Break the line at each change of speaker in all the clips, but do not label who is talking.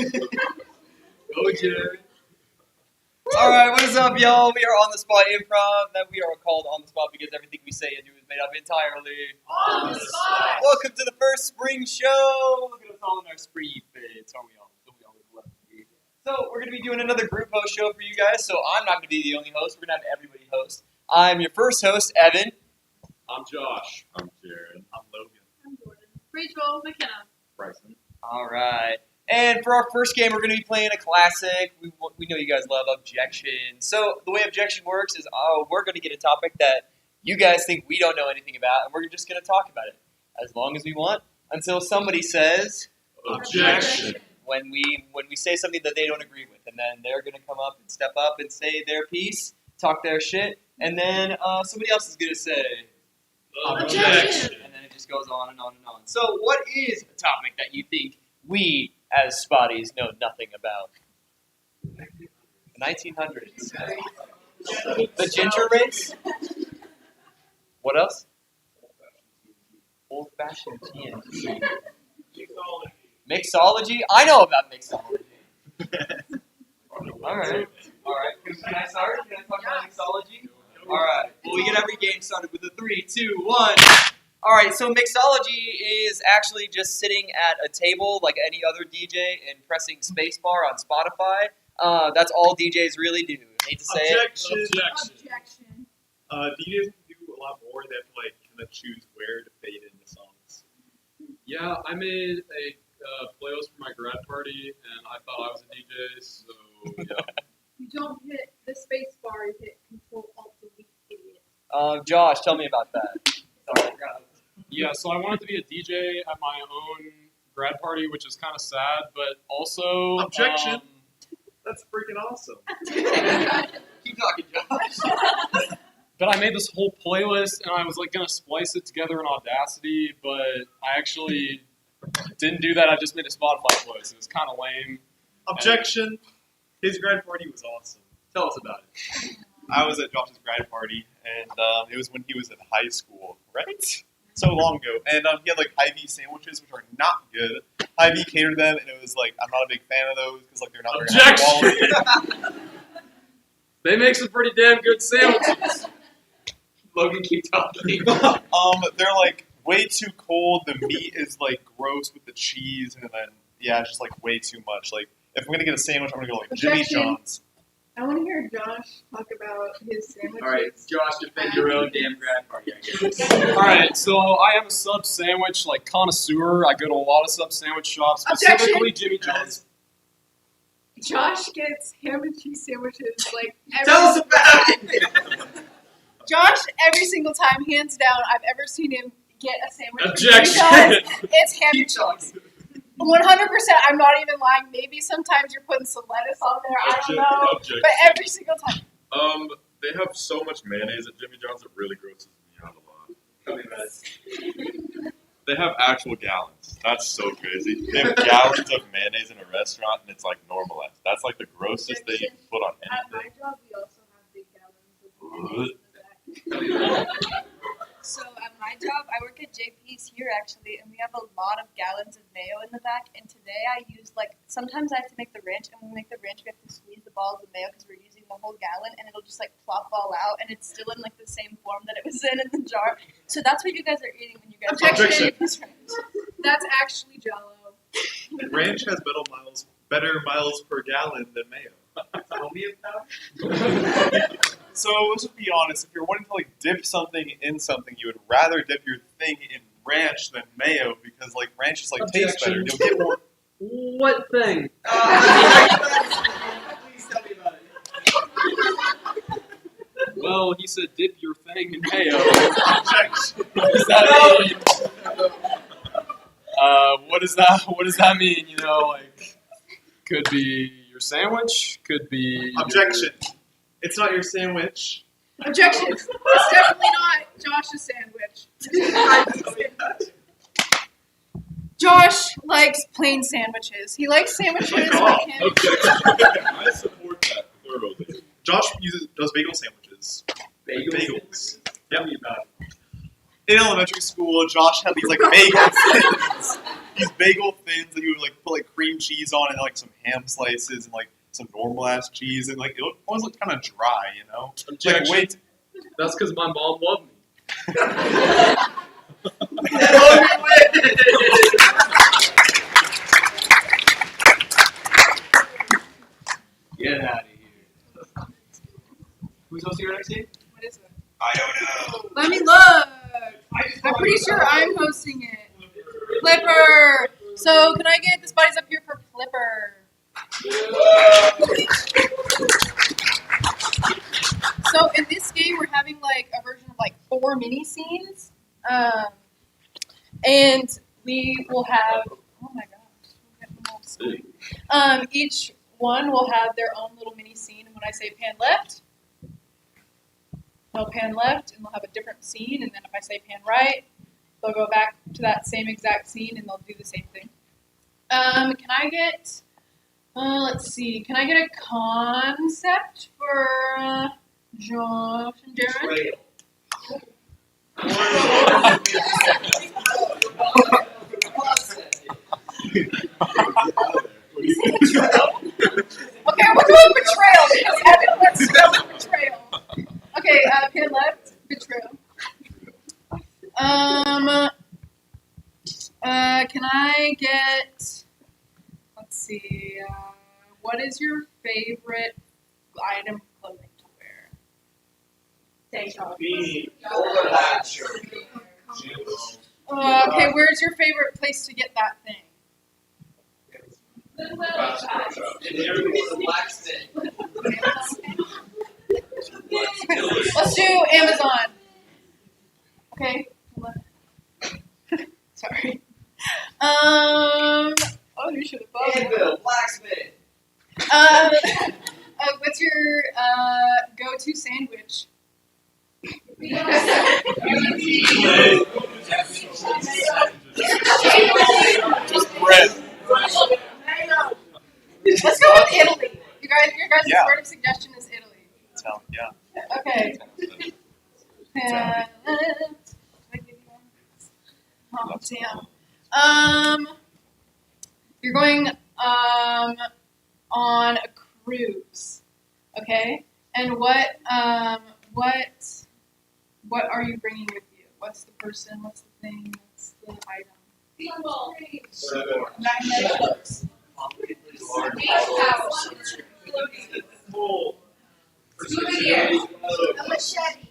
Go, Jared. Alright, what is up, y'all? We are On the Spot Improv. That we are called On the Spot because everything we say and do is made up entirely
On the spot.
Welcome to the first spring show. Look at us all in our spring fits, aren't we all? Don't we all look lucky? So, we're going to be doing another group host show for you guys. So, I'm not going to be the only host. We're going to have everybody host. I'm your first host, Evan.
I'm Josh. I'm Jared. I'm Logan.
I'm Jordan. Rachel. McKenna.
Bryson.
Alright. And for our first game, we're going to be playing a classic. We know you guys love Objection. So the way Objection works is we're going to get a topic that you guys think we don't know anything about, and we're just going to talk about it as long as we want until somebody says
Objection.
when we say something that they don't agree with, and then they're going to come up and step up and say their piece, talk their shit, and then somebody else is going to say
Objection.
and then it just goes on and on and on. So what is a topic that you think we as Spotties know nothing about? The 1900s. The ginger race? What else? Old-fashioned TNT. Mixology? I know about mixology. Alright. Can I start? Can I talk about mixology? Alright. Well, we get every game started with a 3, 2, 1. Alright, so mixology is actually just sitting at a table like any other DJ and pressing spacebar on Spotify. That's all DJs really do. I hate to say
Objection.
Objection.
DJs can do a lot more. They have to kind of choose where to fade in the songs.
Yeah, I made a playlist for my grad party, and I thought I was a DJ, so yeah.
You don't hit the space bar, you hit Control Alt Delete, idiot.
Josh, tell me about that.
Yeah, so I wanted to be a DJ at my own grad party, which is kind of sad, but also...
Objection. That's freaking awesome.
Keep talking, Josh.
But I made this whole playlist, and I was going to splice it together in Audacity, but I actually didn't do that. I just made a Spotify playlist. It was kind of lame.
Objection. His grad party was awesome.
Tell us about it.
I was at Josh's grad party, and it was when he was in high school, right? So long ago. And he had Hy-Vee sandwiches, which are not good. Hy-Vee catered them, and it was I'm not a big fan of those because they're not very high quality.
They make some pretty damn good sandwiches.
Logan, keep talking.
They're way too cold. The meat is gross with the cheese, and then it's just way too much. If I'm gonna get a sandwich, I'm gonna go Jimmy
Objection.
John's.
I want to hear Josh talk about his sandwiches.
Alright, Josh, defend your own damn grad party, I guess.
Alright, so I am a sub sandwich connoisseur. I go to a lot of sub sandwich shops, specifically Jimmy John's.
Josh gets ham and cheese sandwiches every
Tell us
single
about
time.
it!
Josh, every single time, hands down, I've ever seen him get a sandwich.
Objection.
It's ham and
Keep
cheese.
talking.
100%, I'm not even lying. Maybe sometimes you're putting some lettuce on there. I don't know.
Objection.
But every single time.
They have so much mayonnaise at Jimmy John's, it really grosses me out a lot.
Tell me about it.
They have actual gallons. That's so crazy. They have gallons of mayonnaise in a restaurant, and it's normalized. That's the grossest thing you can put on
At my
anything.
job, we also have big gallons of mayonnaise in the back.
So at my job, I work at JP's here actually, and we have a lot of gallons of mayo in the back. And today I used sometimes I have to make the ranch, and when we make the ranch, we have to squeeze the balls of mayo because we're using the whole gallon, and it'll just plop all out, and it's still in the same form that it was in the jar. So that's what you guys are eating when you guys
Objection.
eat this ranch.
That's actually Jell-O.
Ranch has better miles per gallon than mayo.
Tell me about it.
So let's just be honest. If you're wanting to dip something in something, you would rather dip your thing in ranch than mayo because ranch just tastes better. You'll get more.
What thing?
Please tell me about it.
Well, he said dip your thing in mayo.
Objection.
What does that mean? What does that mean? Could be your sandwich, could be
Objection. It's not your sandwich.
Objection. It's definitely not Josh's sandwich. Josh likes plain sandwiches. He likes sandwiches like him.
Objection. I support that thoroughly. Josh does bagel sandwiches.
Bagels.
Tell me about it. In elementary school, Josh had these bagel things. these bagel thins that you would like put like cream cheese on and like some ham slices and like some normal ass cheese and like it always looked kind of dry, you know. Like
Objection.
wait,
That's because my mom loved me.
Get out of here. Who's hosting our next game?
What is it?
I don't know.
Let me look. I'm pretty sure I'm hosting it. Flipper. So can I get this buddies up here for Flipper? So in this game, we're having like a version of like 4 mini scenes, and we will have. Oh my gosh! We're getting all sweet. Each one will have their own little mini scene, and when I say pan left, they'll pan left, and they'll have a different scene, and then if I say pan right, they'll go back to that same exact scene, and they'll do the same thing. Can I get? Let's see. Can I get a concept for Josh and Darren? Okay, we're doing betrayal because Evan wants to go with betrayal. Okay, pin left, betrayal. Can I get? Let's see. What is your favorite item of clothing to wear? Tank top. Okay, where's your favorite place to get that thing? Let's do Amazon. Okay. Sorry. Oh, you should have thought.
Anvil, blacksmith.
What's your go-to sandwich?
Just bread.
Let's go with Italy. Your guys'
Yeah.
word of suggestion is Italy.
Tell, yeah.
Okay. Oh damn. You're going on a cruise. Okay. And what are you bringing with you? What's the person? What's the thing? What's the item? Magnetic books.
A machete.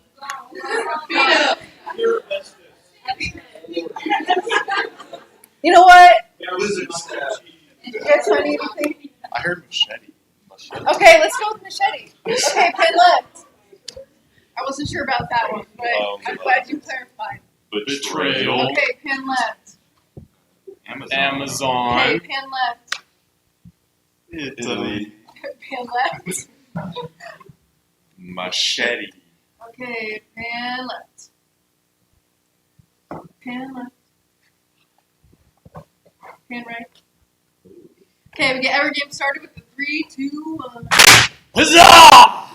You know what? You guys find anything?
I heard machete.
Okay, let's go with machete. Okay, pen left. I wasn't sure about that one, but I'm glad you clarified.
Betrayal.
Okay, pen left.
Amazon.
Okay, pen left.
Italy.
Pen left.
Machete.
Okay, pen left. Pen left. Pen right. Okay, we get every game started with the 3, 2, 1.
Huzzah!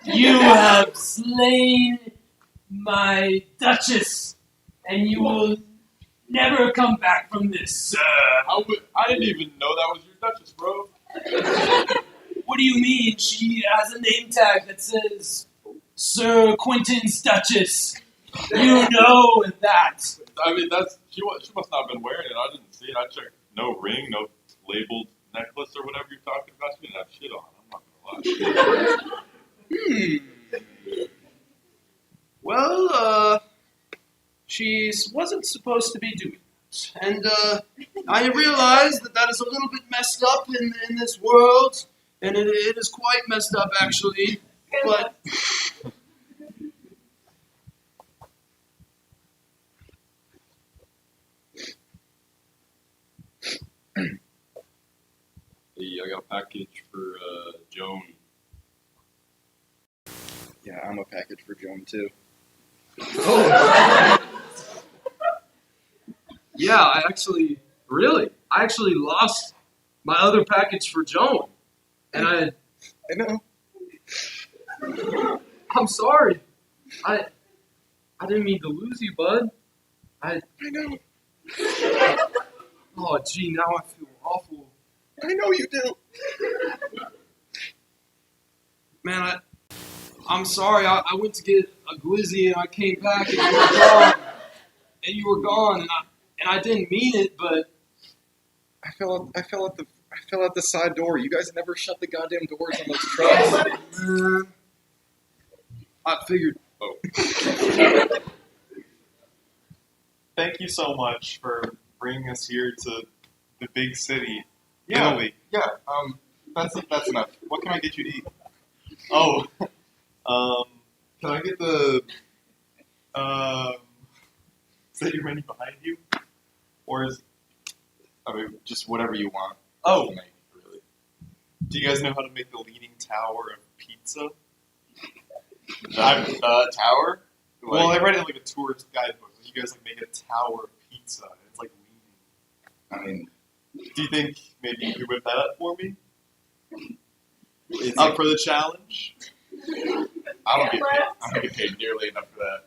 You have slain my Duchess, and you will never come back from this, sir.
I didn't even know that was your Duchess, bro.
What do you mean? She has a name tag that says Sir Quentin's Duchess. You know that.
I mean, she must not have been wearing it. I didn't see it. I checked. No ring, no labeled necklace or whatever you're talking about. She didn't have shit on. I'm not gonna lie.
Well, she wasn't supposed to be doing that. And I realize that is a little bit messed up in this world. And it is quite messed up, actually. But
Hey, I got a package for Joan.
Yeah, I'm a package for Joan too.
yeah, I actually lost my other package for Joan. And
I know.
I'm sorry. I didn't mean to lose you, bud.
I know.
Oh, gee, now I feel awful.
I know you do.
Man, I'm sorry. I went to get a glizzy and I came back and you were gone. And you were gone, and I didn't mean it, but
I fell out the side door. You guys never shut the goddamn doors on those trucks.
man, I figured.
Oh. Thank you so much for bringing us here to the big city, Italy.
Yeah, that's enough. What can I get you to eat?
Oh, can I get the is that your menu behind you, or is
I mean, just whatever you want.
oh?
Really.
Do you guys know how to make the Leaning Tower of pizza?
Tower?
Well, I read it in like a tourist guidebook. You guys like make a tower of pizza. It's like leaning.
I mean,
Do you think maybe you could whip that up for me?
it's
Up for the challenge?
I don't get paid nearly enough for that.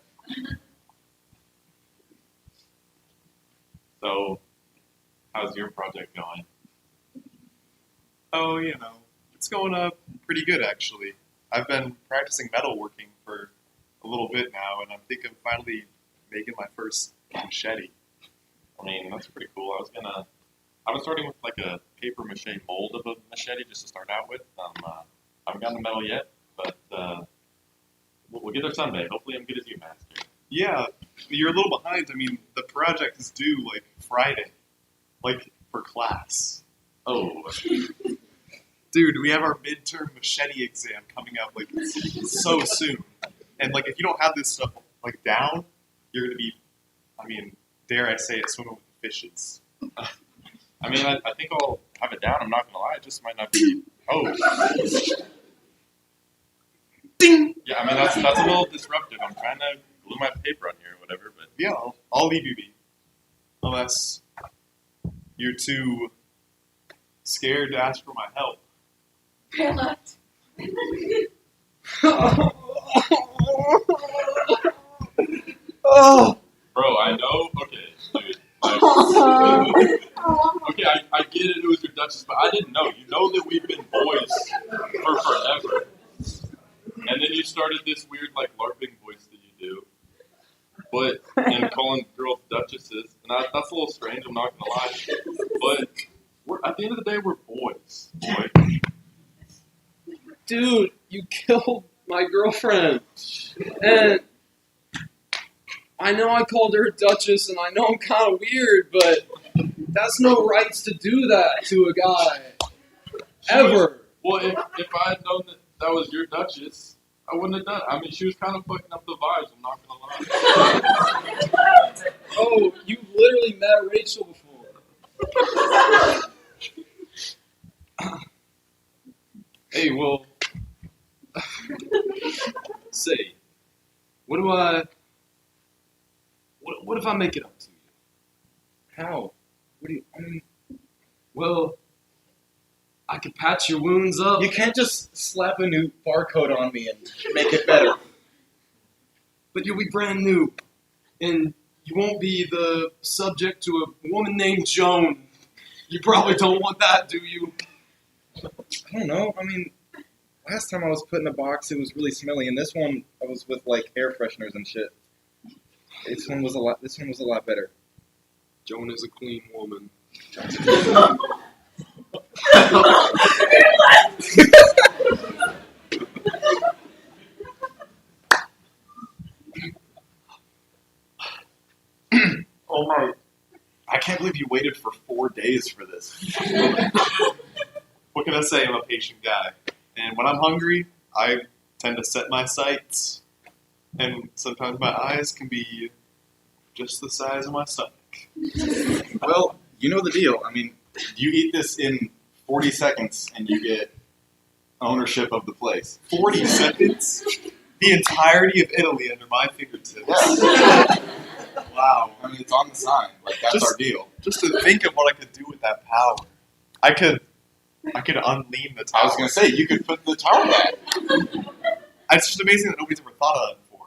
So, how's your project going?
Oh, it's going pretty good actually. I've been practicing metalworking for a little bit now, and I'm thinking of finally making my first machete.
I mean, that's pretty cool. I was starting with like a paper mache mold of a machete just to start out with. I haven't gotten the metal yet, but we'll get there someday. Hopefully, I'm good as you, Master.
Yeah, you're a little behind. I mean, the project is due like Friday, like for class.
Oh,
Dude, we have our midterm machete exam coming up like so soon, and like if you don't have this stuff like down, you're gonna be, I mean, dare I say it, swimming with the fishes.
I mean, I think I'll have it down. I'm not gonna lie. It just might not be. Oh,
Ding!
yeah. I mean, that's a little disruptive. I'm trying to glue my paper on here or whatever, but
Yeah, I'll leave you be, unless you're too scared to ask for my help.
Oh,
bro, I know. Okay, dude. Okay, I get it. It was your Duchess, but I didn't know. You know that we've been boys for forever, and then you started this weird like LARPing voice that you do, but and calling girls duchesses, and that's a little strange. I'm not gonna lie, but at the end of the day, we're boys, boy.
dude, you killed my girlfriend. And I know I called her a duchess, and I know I'm kind of weird, but that's no rights to do that to a guy. Ever.
Well, if I had known that was your Duchess, I wouldn't have done it. I mean, she was kind of fucking up the vibes. I'm not gonna lie.
Oh, you literally met Rachel before. Hey, well, say, what if I make it up to you?
How? What do you? I mean,
Well, I could patch your wounds up.
You can't just slap a new barcode on me and make it better.
But you'll be brand new, and you won't be the subject to a woman named Joan. You probably don't want that, do you?
I don't know. I mean, last time I was put in a box, it was really smelly, and this one I was with like air fresheners and shit. This one was a lot better.
Joan is a clean woman.
oh my! I can't believe you waited for 4 days for this. What can I say? I'm a patient guy, and when I'm hungry, I tend to set my sights, and sometimes my eyes can be just the size of my stomach.
Well, you know the deal. I mean, you eat this in 40 seconds, and you get ownership of the place.
40 seconds? The entirety of Italy under my fingertips.
Yeah.
Wow.
I mean, it's on the sign. Like, that's our deal.
Just to think of what I could do with that power. I could unlean the tower.
I was going to say, you could put the tower back.
It's just amazing that nobody's ever thought of that before.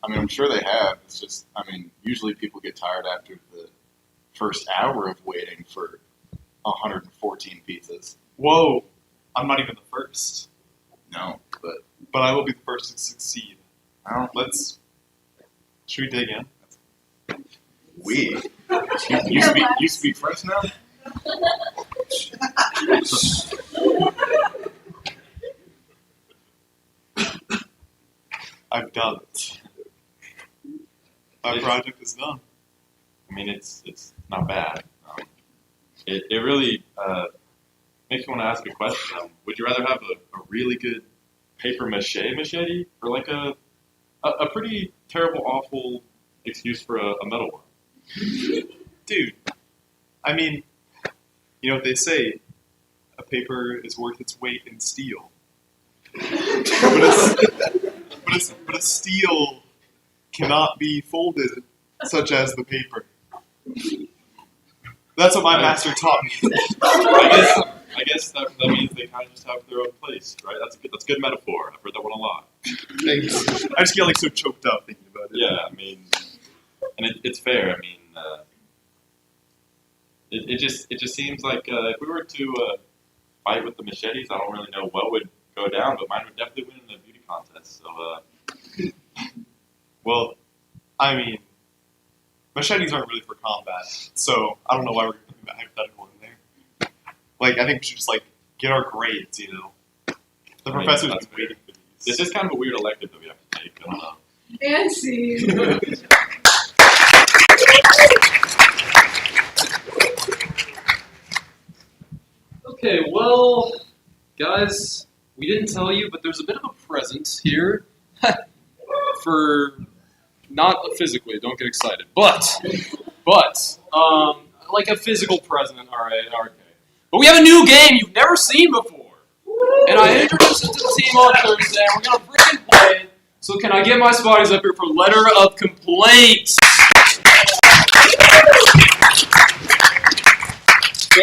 I mean, I'm sure they have. It's just, I mean, usually people get tired after the
first hour of waiting for 114 pizzas.
Whoa, I'm not even the first,
No, but
but I will be the first to succeed.
well,
Should we dig in?
we. You speak French now?
I've done it. My project is done.
I mean, it's not bad. It really makes me want to ask a question. Would you rather have a really good paper mache machete or like a pretty terrible, awful excuse for a metal one?
Dude, I mean, you know what they say, a paper is worth its weight in steel. But a steel cannot be folded such as the paper. That's what my master taught me.
I guess that means they kind of just have their own place, right? That's a good metaphor. I've heard that one a lot.
Thanks. I just get like so choked up thinking about it.
Yeah, I mean, and it's fair. I mean, it just seems like if we were to fight with the machetes, I don't really know what would go down, but mine would definitely win in the beauty contest. So,
Well, I mean, machetes aren't really for combat, so I don't know why we're putting that hypothetical in there. Like, I think we should just, like, get our grades, you know? The
I mean,
professor's
that's
been waiting for
this
these.
is kind of a weird elective that we have to take. I don't know.
And see.
Okay, well, guys, we didn't tell you, but there's a bit of a present here for not physically. Don't get excited, but like a physical present. All right, okay. But we have a new game you've never seen before, and I introduced it to the team on Thursday. And we're gonna freaking play it. So can I get my spotties up here for letter of complaint? So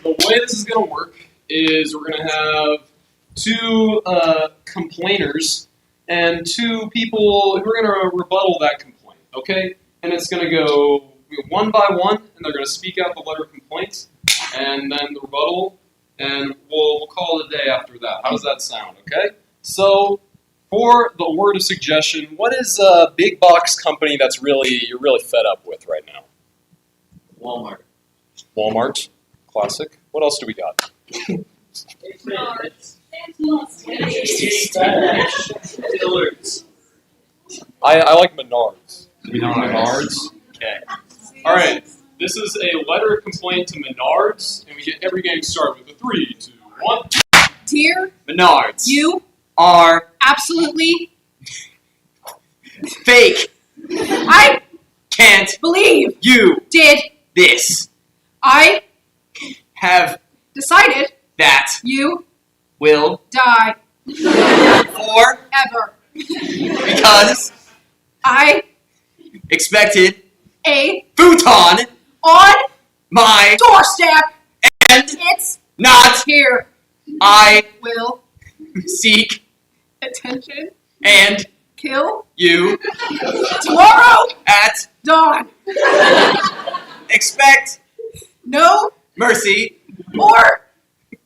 the way this is going to work is we're going to have two complainers and two people who are going to rebuttal that complaint, okay? And it's going to go one by one, and they're going to speak out the letter of complaint, and then the rebuttal, and we'll call it a day after that. How does that sound, okay? So for the word of suggestion, what is a big box company that's you're really fed up with right now?
Walmart.
Walmart. Classic. What else do we got?
Dillard's.
I like Menards.
Menards.
Okay. All right. This is a letter of complaint to Menards, and we get every game started with a 3, 2, 1.
Dear,
Menards.
you
are
absolutely
fake.
I
Can't
believe
you
did
this?
I
Have
decided
that
you
will
die
forever
ever
because
I
expected
a
futon
on
my
doorstep
and
it's
not
here
I
will
seek
attention
and
kill
you
tomorrow
at
dawn
expect
no
mercy,
or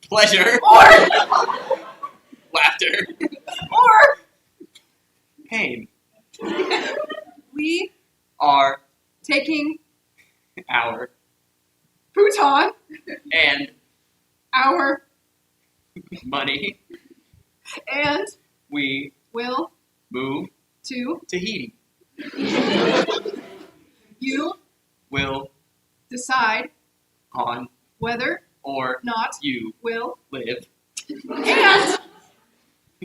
pleasure,
or
laughter,
or
pain.
we
Are
taking
our
futon
and
our
money.
and
We
will
move
to
Tahiti.
you
Will
decide
on
whether
or
not
you
will
live.
and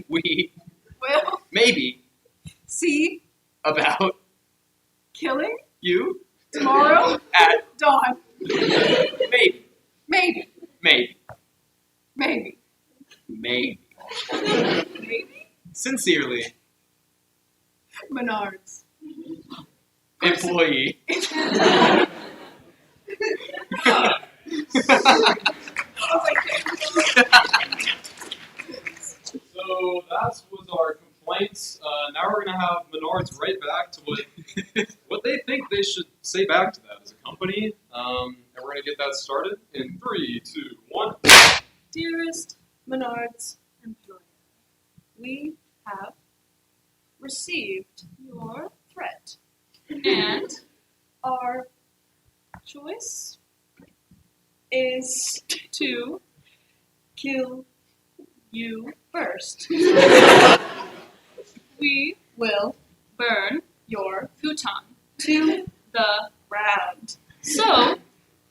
We
will
maybe
see
about
killing
you
tomorrow
at
dawn
maybe,
maybe
maybe,
maybe
maybe.
maybe
Sincerely,
Menards
employee.
So that was our complaints. Now we're going to have Menards right back to what they think they should say back to that as a company, and we're going to get that started in 3, 2, 1.
Dearest Menards employer, we have received your threat, and our choice is to kill you first. We will burn your futon to the ground. So,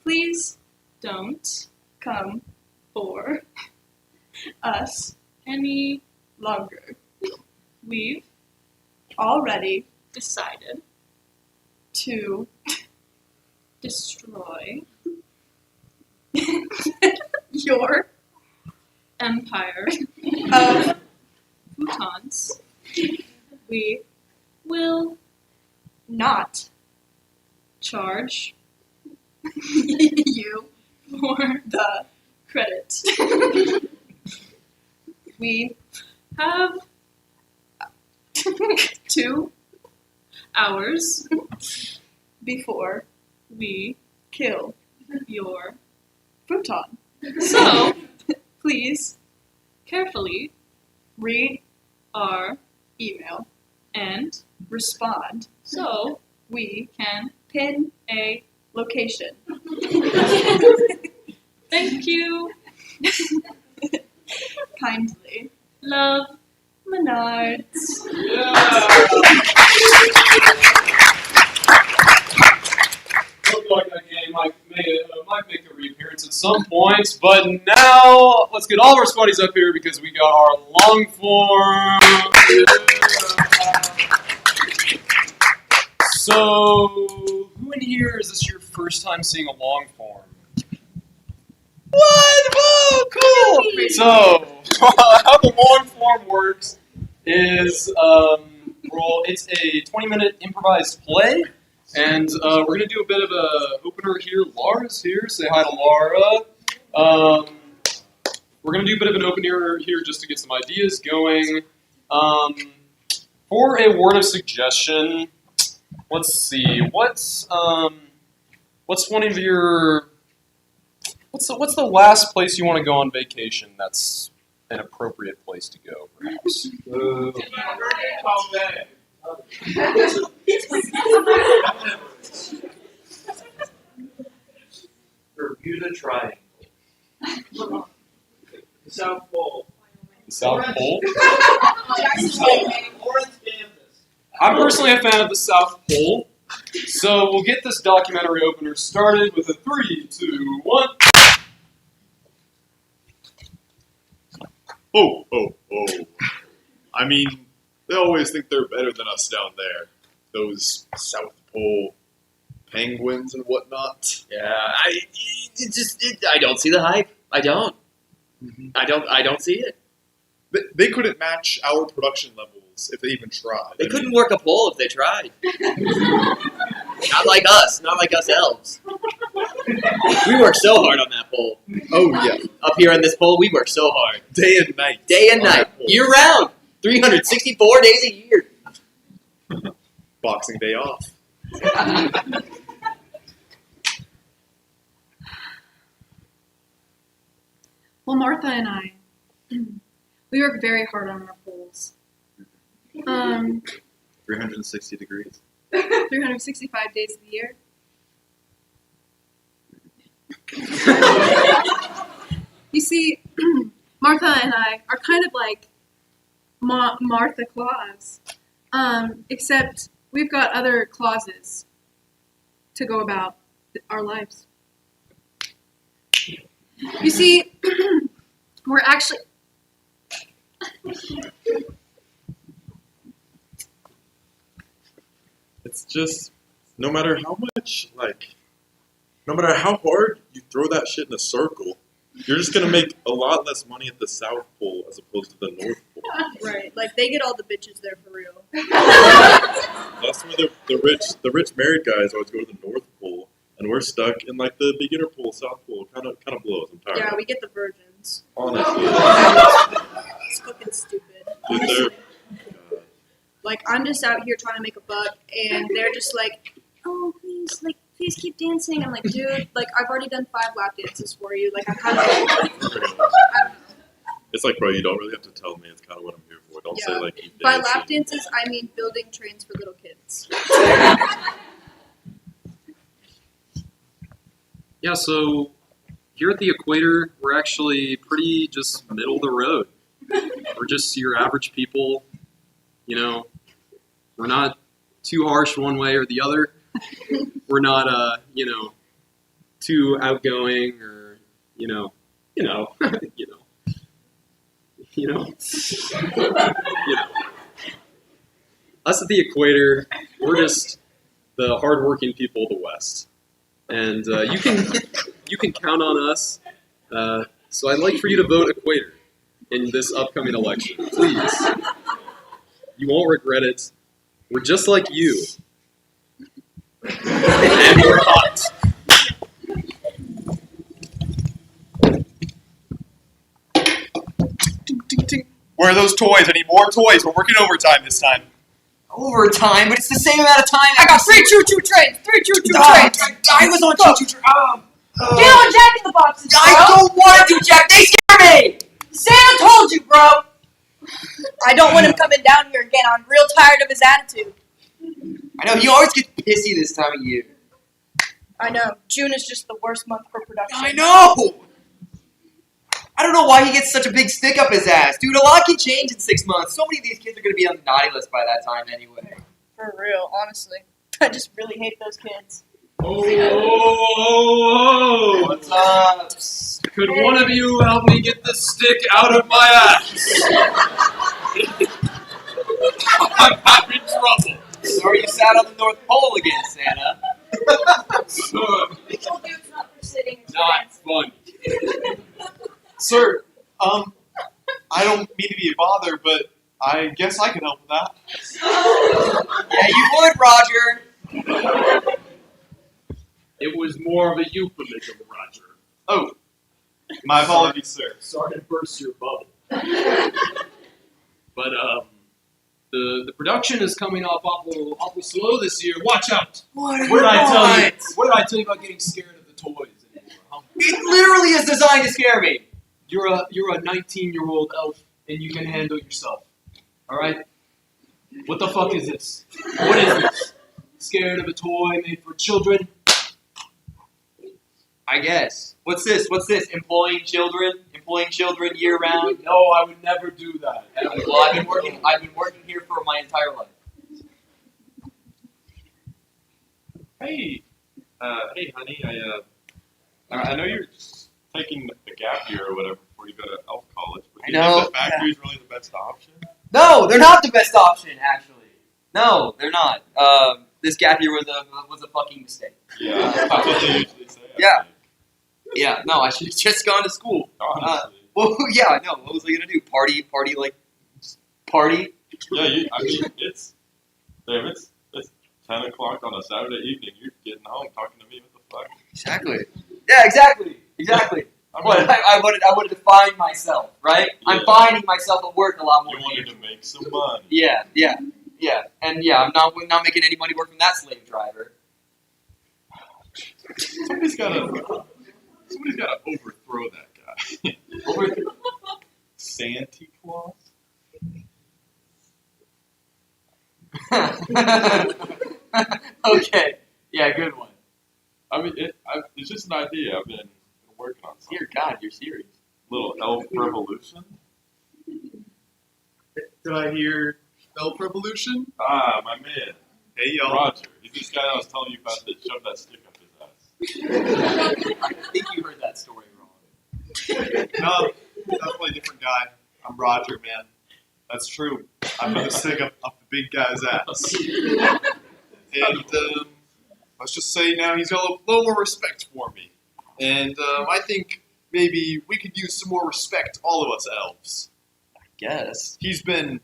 please don't come for us any longer. We've already decided to destroy your empire of futons. We will not charge you for the credit. We have 2 hours before we kill your futon. So, please carefully read our email and respond so we can pin a location. Thank you. Kindly. Love, Menards.
Looked like that game might make a reappearance at some point, but now let's get all of our Spuddies up here because we got our long form. So, who in here is this your first time seeing a long form? What? Whoa, cool! So, how the long form works is it's a 20-minute improvised play. And we're going to do a bit of a opener here. Laura's here. Say hi to Laura. We're going to do a bit of an opener here just to get some ideas going. For a word of suggestion, let's see. What's one of your what's the last place you want to go on vacation? That's an appropriate place to go, perhaps.
Bermuda Triangle.
The South Pole.
The South Pole?
Orange canvas.
I'm personally a fan of the South Pole, so we'll get this documentary opener started with a 3, 2, 1.
Oh. I mean, they always think they're better than us down there. Those South Pole penguins and whatnot.
Yeah, I don't see the hype. I don't see it.
They couldn't match our production levels if they even tried.
They couldn't work a pole if they tried. Not like us elves. We work so hard on that pole.
Oh, yeah.
Up here on this pole, we work so hard.
Day and night.
Day and
on
night.
that pole.
Year round. 364 days a year.
Boxing Day off.
Well, Martha and I, we work very hard on our poles.
360 degrees.
365 days of the year. You see, Martha and I are kind of like Martha Claus, except we've got other clauses to go about our lives. You see, we're actually...
It's just, no matter how hard you throw that shit in a circle, you're just going to make a lot less money at the South Pole as opposed to the North Pole.
Right, like they get all the bitches there for real.
That's why the rich married guys always go to the North Pole, and we're stuck in like the beginner pole, South Pole. Kind of blows. I'm tired.
Yeah,
of
we
it.
get the virgins.
Honestly.
It's fucking stupid.
Dude, they're-
Like, I'm just out here trying to make a buck, and they're just like, oh, please, like, please keep dancing. I'm like, dude, like I've already done 5 lap dances for you. Like I'm kind of, I don't know.
It's like, bro, you don't really have to tell me. It's kind of what I'm here for. Don't say
Yeah.
like keep
By
dancing.
lap dances, I mean building trains for little kids.
Yeah, so here at the Equator, we're actually pretty just middle of the road. We're just your average people. You know, we're not too harsh one way or the other. We're not, too outgoing or, you know. Us at the Equator, we're just the hardworking people of the West. And you can count on us. So I'd like for you to vote Equator in this upcoming election. Please. You won't regret it. We're just like you. And we're hot.
Where are those toys? I need more toys. We're working overtime this time.
Overtime, but it's the same amount of time.
I got 3 choo-choo trains. 3 choo-choo
Ah,
trains.
I was on choo-choo train.
Get on Jack in the Boxes, bro.
I don't want to do Jack. They scare me.
Santa told you, bro. I don't want him coming down here again. I'm real tired of his attitude.
I know he always gets pissy this time of year.
I know. June is just the worst month for production.
I know. I don't know why he gets such a big stick up his ass, dude. A lot can change in 6 months. So many of these kids are gonna be on the naughty list by that time anyway.
For real, honestly. I just really hate those kids.
Oh.
What's up?
Could one of you help me get the stick out of my ass? I'm having trouble.
Sorry you sat on the North Pole again, Santa.
We told you it's not for sitting. It's
Not fun.
Sir, I don't mean to be a bother, but I guess I can help with that.
Yeah, you would, Roger.
It was more of a euphemism, Roger.
Oh, my apologies, sir.
Sorry to burst your bubble. But the production is coming off awful slow this year. Watch out!
What
What did I tell you? What did I tell you about getting scared of the toys anymore? Huh?
It literally is designed to scare me.
You're a 19-year-old elf, and you can handle yourself. All right? What the fuck is this? What is this? Scared of a toy made for children?
I guess. What's this? Employing children year round.
No, I would never do that.
Well, I've been working here for my entire life.
Hey, honey, I know you're taking a gap year or whatever before you go to elf college, but do you
I know,
think the factory is really the best option?
No, they're not the best option, actually. No, they're not. This gap year was a fucking mistake.
Yeah, that's what they usually say. I
Yeah.
think.
Yeah, no, I should have just gone to school.
Honestly.
Well, yeah, no, what was I gonna do? Party?
Yeah, it's 10 o'clock on a Saturday evening. You're getting home talking to me. What the fuck?
Exactly. Yeah, exactly.
I
What?
mean,
I wanted to find myself, right? I'm
Yeah.
finding myself at work a lot more.
you wanted to make some money.
Yeah, and yeah, I'm not making any money working that slave driver.
Somebody's gotta overthrow that guy. Santa Claus?
Okay, yeah, good one.
I mean, it's just an idea. I've been working on something.
Dear God, you're serious.
Little elf revolution.
Did I hear Elf Revolution?
Ah, my man.
Hey, y'all.
Roger. He's this guy I was telling you about that shoved that stick up his ass.
I think you heard that story wrong.
No, definitely a different guy. I'm Roger, man. That's true. I put the stick up the big guy's ass. And let's just say now he's got a little more respect for me. And I think maybe we could use some more respect, all of us elves.
Guess.
He's been,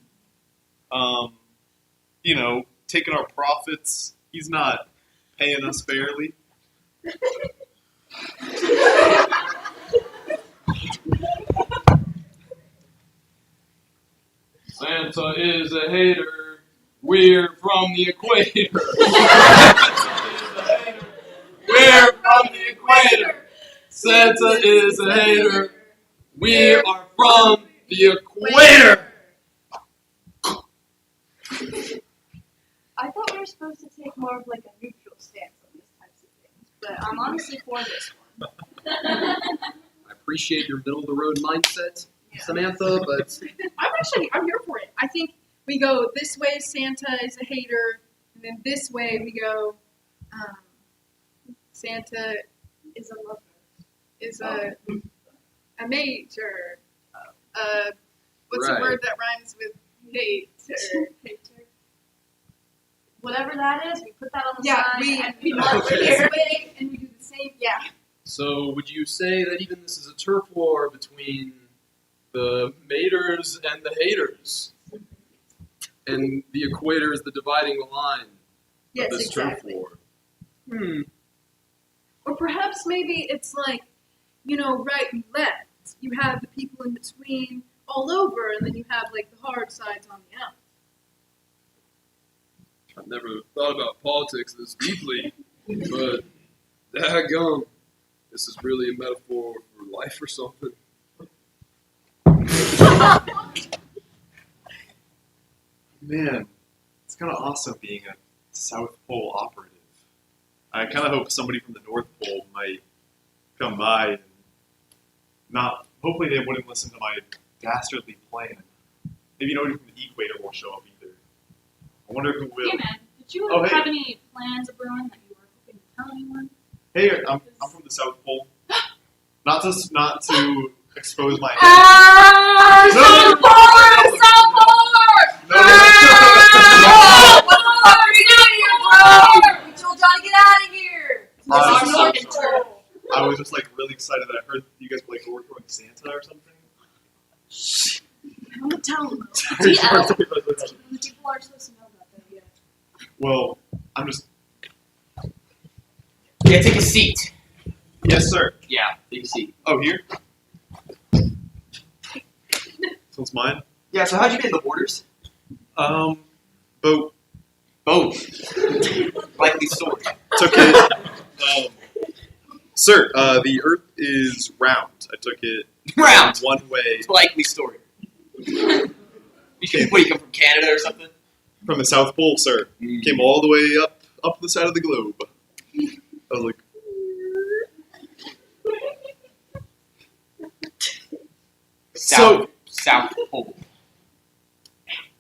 taking our profits. He's not paying us fairly.
Santa is a hater. We're from the Equator. from the equator. Santa is a hater. We are from the equator.
I thought we were supposed to take more of like a neutral stance on this types of things, but I'm honestly for this one.
I appreciate your middle of the road mindset, Samantha, but
I'm here for it. I think we go this way, Santa is a hater, and then this way we go, Santa
Is a lover.
is a mate, or what's
Right.
a word that rhymes with hate, or
Whatever that is, we put that on the
Yeah,
side
we-
and we mark
Okay.
this way and we do the same. Yeah.
so would you say that even this is a turf war between the maters and the haters? And the equator is the dividing line
Yes,
of this
exactly.
turf war.
Or perhaps maybe it's like, right and left. You have the people in between all over, and then you have like the hard sides on the out.
I've never thought about politics this deeply, but daggum, this is really a metaphor for life or something.
Man, it's kind of awesome being a South Pole operative. I kind of hope somebody from the North Pole might come by and not. Hopefully, they wouldn't listen to my dastardly plan. Maybe nobody from the Equator will show up either. I wonder who will.
Hey man, did you
Oh, hey.
have any plans of brewing that you were hoping to tell anyone?
Hey, I'm from the South Pole. Not to expose my. No, no, no, no, no, no,
We told y'all to get out of here.
I'm
This is
so
Northern
sorry.
Pole.
I was just like really excited that I heard you guys were like overthrowing Santa or something.
I'm gonna tell them.
Sorry, sorry, sorry, sorry, sorry.
The people aren't supposed to know about that yet.
Well, I'm just.
Yeah, take a seat.
Yes, sir.
Yeah, take a seat.
Oh, here? This one's mine.
Yeah, so how'd you get in the borders?
Boat.
Both. Likely story.
Took it. Sir, the Earth is round. I took it
Round.
one way
Likely story. You come from Canada or something?
from the South Pole, sir. Came all the way up the side of the globe. I was like,
South Pole.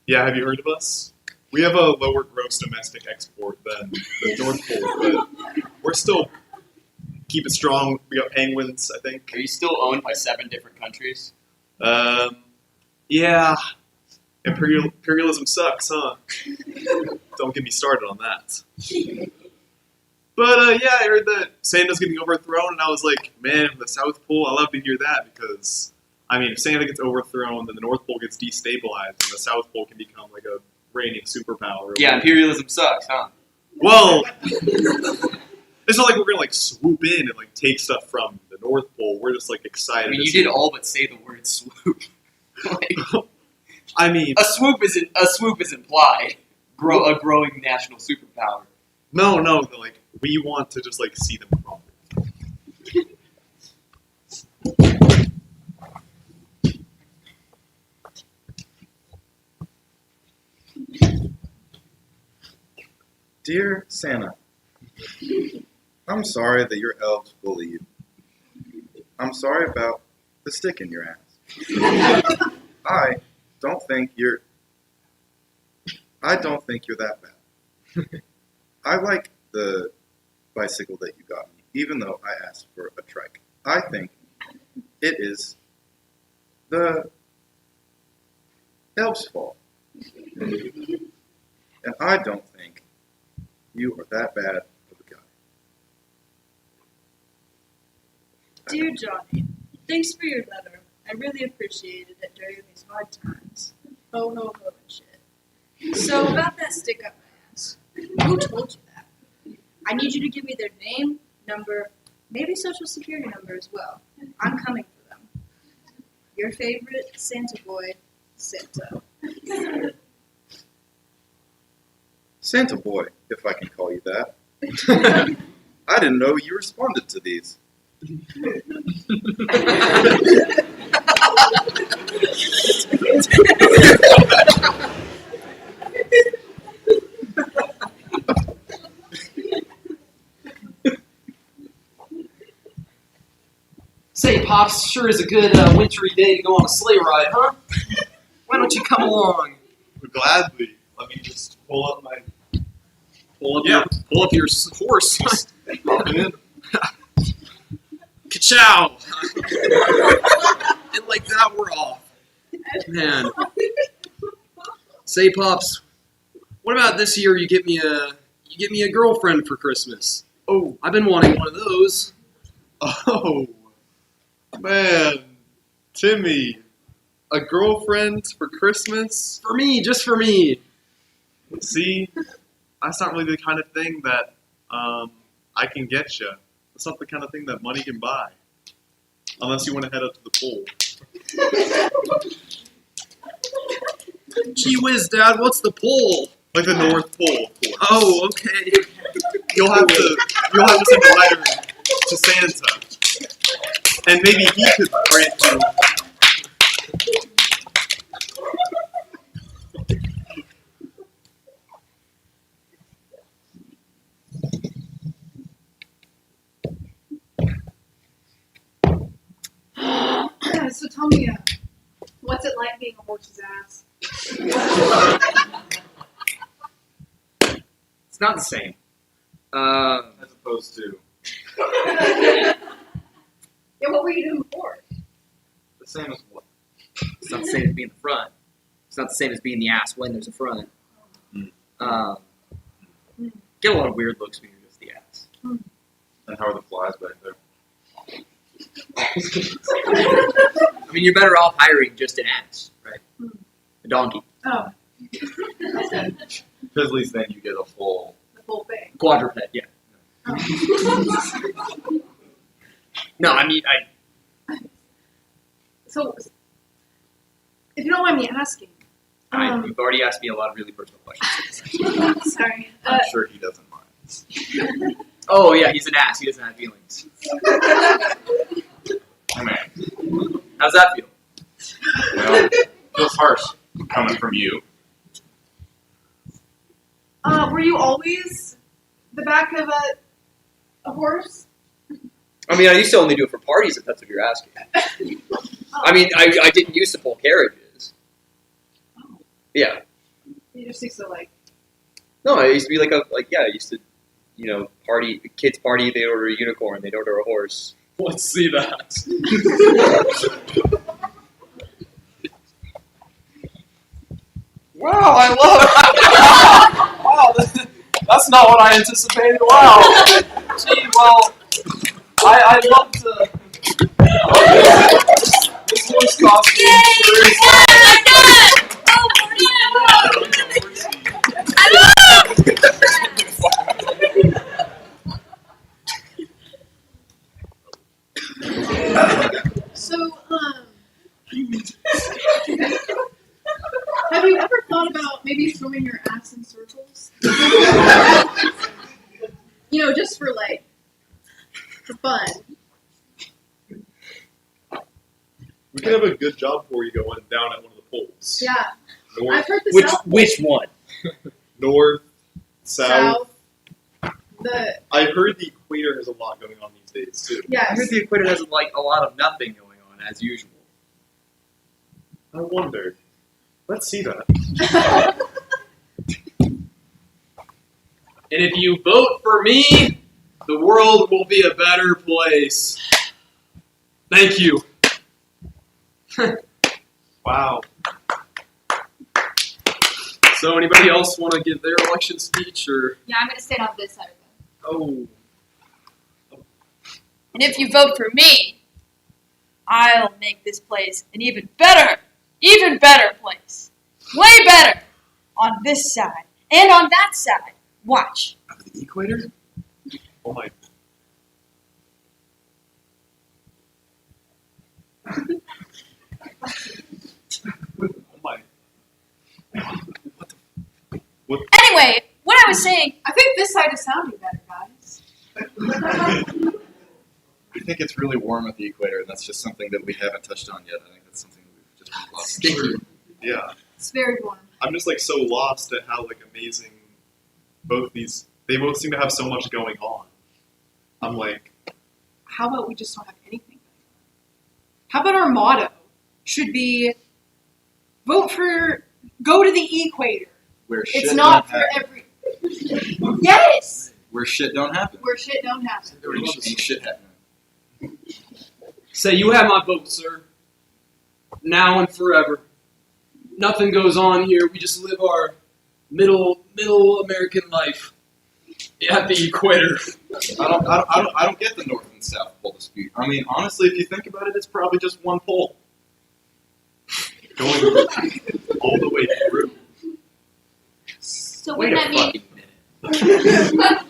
yeah, have you heard of us? We have a lower gross domestic export than the North Pole, but we're still keep it strong. We got penguins, I think.
Are you still owned by 7 different countries?
Yeah. Imperialism sucks, huh? Don't get me started on that. But yeah, I heard that Santa's getting overthrown, and I was like, man, the South Pole, I love to hear that because, I mean, if Santa gets overthrown, then the North Pole gets destabilized, and the South Pole can become like a reigning superpower.
Yeah, imperialism sucks, huh?
Well, it's not like we're gonna like swoop in and like take stuff from the North Pole. We're just like
I
excited.
mean,
to
you
see-
did all but say the word swoop. Like,
I mean,
a swoop is implied. A growing national superpower.
no, like we want to just like see them crumble.
Dear Santa, I'm sorry that your elves bully you. I'm sorry about the stick in your ass. I don't think you're that bad. I like the bicycle that you got me, even though I asked for a trike. I think it is the elves' fault. And I don't think you are that bad of a guy.
Dear Johnny, thanks for your letter. I really appreciated it during these hard times. Ho ho ho and shit. So about that stick up my ass. Who told you that? I need you to give me their name, number, maybe social security number as well. I'm coming for them. Your favorite Santa boy, Santa.
Santa boy, if I can call you that. I didn't know you responded to these.
Say, Pops, sure is a good wintry day to go on a sleigh ride, huh? Why don't you come along?
Gladly. Let me just pull up
Your horse.
hop in.
Ka-chow! And like that, we're off. Man. Say, Pops, what about this year you get me a girlfriend for Christmas?
Oh,
I've been wanting one of those.
oh, man, Timmy, a girlfriend for Christmas?
For me, just for me.
See, that's not really the kind of thing that I can get you. That's not the kind of thing that money can buy, unless you want to head up to the pole.
Gee whiz, Dad, what's the pole?
Like the North Pole, of course.
Oh, okay.
You'll have to send a letter to Santa, and maybe he could grant you.
So tell me, what's it like being a horse's ass?
It's not the same.
As opposed to
Yeah, what were you doing before?
the same as what?
It's not the same as being the front. It's not the same as being the ass when there's a front. Get a lot of weird looks when you're just the ass.
And how are the flies back there?
I mean, you're better off hiring just an ass, right? A donkey.
Oh,
Because at least then you get a full.
the full thing.
Quadruped, yeah.
Oh.
No, I mean,
So, if you don't mind me asking,
you've already asked me a lot of really personal questions.
sorry.
I'm sure he doesn't mind.
Oh, yeah, he's an ass. He doesn't have feelings.
Oh, man.
How's that feel?
Well, feels harsh coming from you.
Were you always the back of a horse?
I mean, I used to only do it for parties, if that's what you're asking. I mean, I didn't used to pull carriages.
Oh.
Yeah.
You just used to like.
No, I used to be I used to, party, kids party, they order a unicorn, they'd order a horse.
Let's see that. Wow, I love it. Wow, that's not what I anticipated. Wow. Gee, well, I love to. This horse costume sure is.
So, have you ever thought about maybe swimming your ass in circles? Just for fun.
We could have a good job for you going down at one of the poles.
Yeah,
North,
I've heard the South.
Which one?
north, south.
The
I've heard the equator has a lot going on these days too.
I
yes.
heard the equator has a lot of nothing going on, as usual.
I wonder. Let's see that.
And if you vote for me, the world will be a better place. Thank you.
Wow.
So, anybody else want to give their election speech, or?
Yeah, I'm gonna stand on this side of them.
Oh,
And if you vote for me, I'll make this place an even better place. Way better on this side and on that side. Watch.
The equator? Oh my. Oh my.
Anyway, what I was saying,
I think this side is sounding better, guys.
I think it's really warm at the equator, and that's just something that we haven't touched on yet. I think that's something that we've just been glossing over.
Yeah.
It's very warm.
I'm just like so lost at how like amazing they both seem to have so much going on. I'm like,
How about we just don't have anything? How about our motto should be go to the equator.
Where shit
It's not
don't
for
happen.
every. Yes,
Where shit don't happen.
where shit don't happen.
Ain't shit happening.
Say, you have my vote, sir. Now and forever. Nothing goes on here. We just live our middle American life at the equator.
I don't get the North and South Pole dispute. I mean, honestly, if you think about it, it's probably just one pole.
going all the way through.
So
Wait
wouldn't
a
that mean
fucking minute.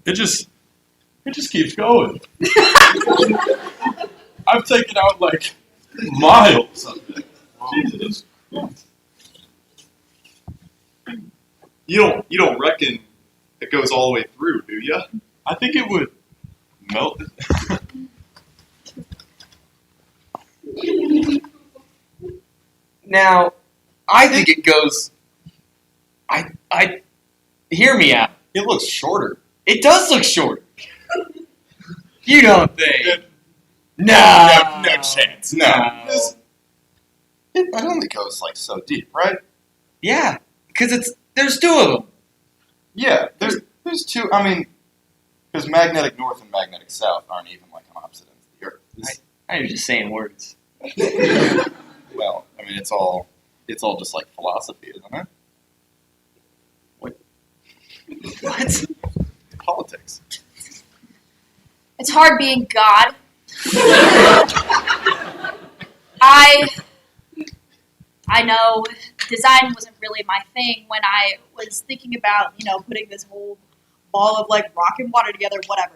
It just keeps going. I've taken out like miles of it. Jesus Christ.
You don't reckon it goes all the way through, do you?
I think it would melt it.
Now, I think it goes. I hear me out.
It looks shorter.
It does look short. You don't think?
No
No,
chance.
No.
It only goes like so deep, right?
Yeah, because there's two of them.
Yeah, there's two. I mean, because magnetic north and magnetic south aren't even like on opposite ends of the earth.
I'm just saying words.
Well, I mean, it's all just like philosophy, isn't it?
What?
Politics.
It's hard being God. I know design wasn't really my thing when I was thinking about, putting this whole ball of like rock and water together, whatever.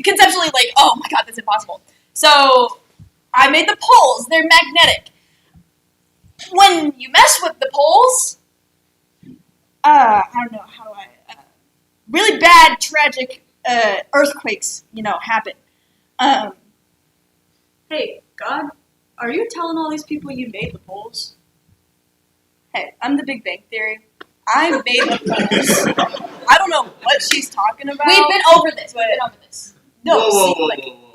Conceptually, like, oh my god, that's impossible. So I made the poles. They're magnetic. When you mess with the poles, I don't know how do I. Really bad, tragic earthquakes, happen.
Hey, God, are you telling all these people you made the poles?
Hey, I'm the Big Bang Theory. I made the poles. I don't know what she's talking about. We've been over this. No,
Whoa.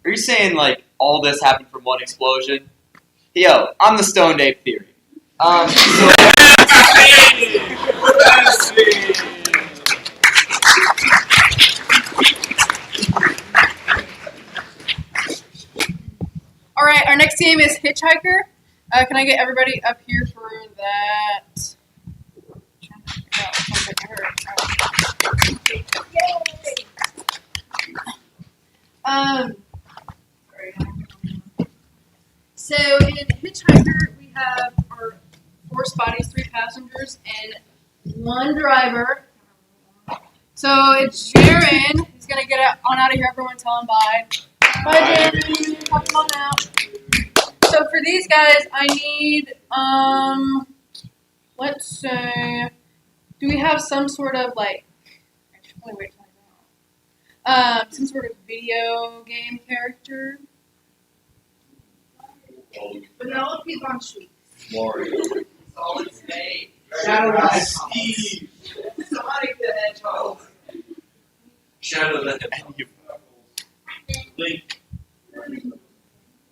Are you saying like all this happened from one explosion? Yo, I'm the Stoned Ape Theory.
All right, our next game is Hitchhiker. Can I get everybody up here for that? So in Hitchhiker, we have our 4 spotties, 3 passengers, and 1 driver. So it's Jaren. He's gonna get on out of here. Everyone, tell him bye. Bye, Jaren. Come on out. So for these guys, I need let's say, do we have some sort of like? Actually, wait till I know. Some sort of video game character.
Penelope Von Schweik.
Mario.
Solid Snake.
Shadow Steve.
Sonic the Hedgehog. Shadow the Hedgehog. Link.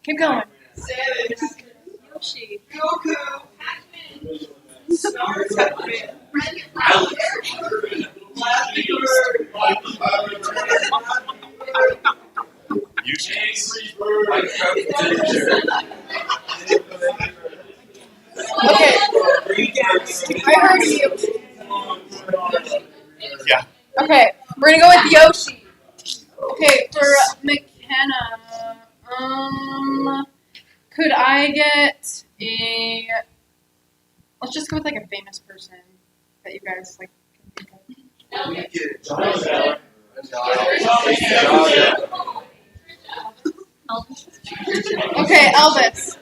Keep going.
Samus.
Yoshi.
Goku. Star Trek. Alex. Flappy Bird.
You choose.
Okay. I heard you.
Yeah.
Okay, we're gonna go with Yoshi. Okay, for McKenna, could I get a? Let's just go with like a famous person that you guys like can think of. Okay, Elvis.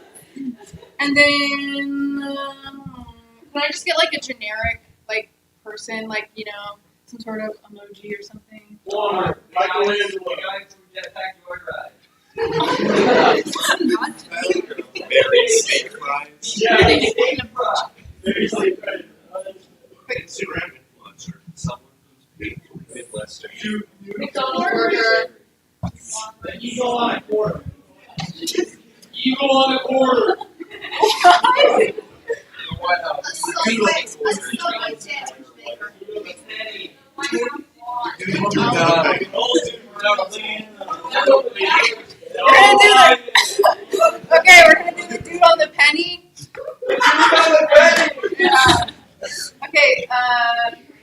And then, can I just get like a generic like person, like some sort of emoji or something?
Mary steak fries. Instagram influencer. Someone who's big Midwestern.
Eagle on a quarter. Eagle on a quarter.
Okay, we're gonna do the dude on the penny. Okay,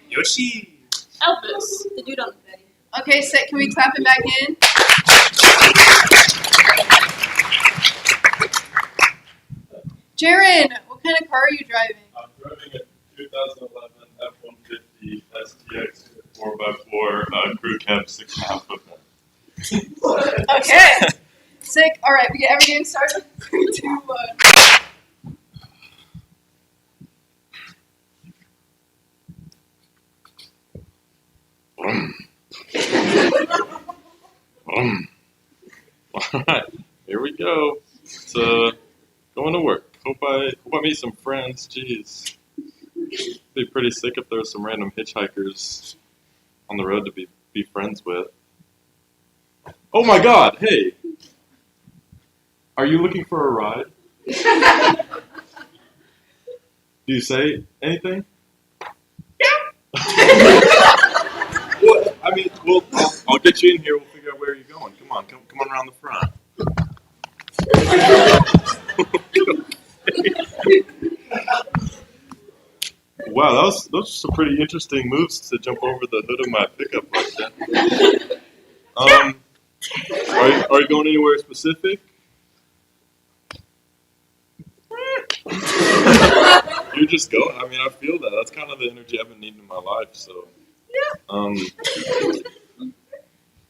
Yoshi.
Elvis, the dude on the Betty.
okay, sit. Can we clap him back in? Jaron, what kind of car are you driving?
I'm driving a 2011 F-150 STX 4x4 crew cab 6.5 foot bed.
Okay. Sick. All right, we get every game started. 3, 2, 1.
Alright, here we go. It's going to work. Hope I meet some friends. Jeez. Be pretty sick if there was some random hitchhikers on the road to be friends with. Oh my god, hey! Are you looking for a ride? Do you say anything? Well, I mean, I'll get you in here. We'll figure out where you're going. Come on around the front. Wow, those are some pretty interesting moves to jump over the hood of my pickup like that. Are you going anywhere specific? You're just going. I mean, I feel that. That's kind of the energy I've been needing in my life. So,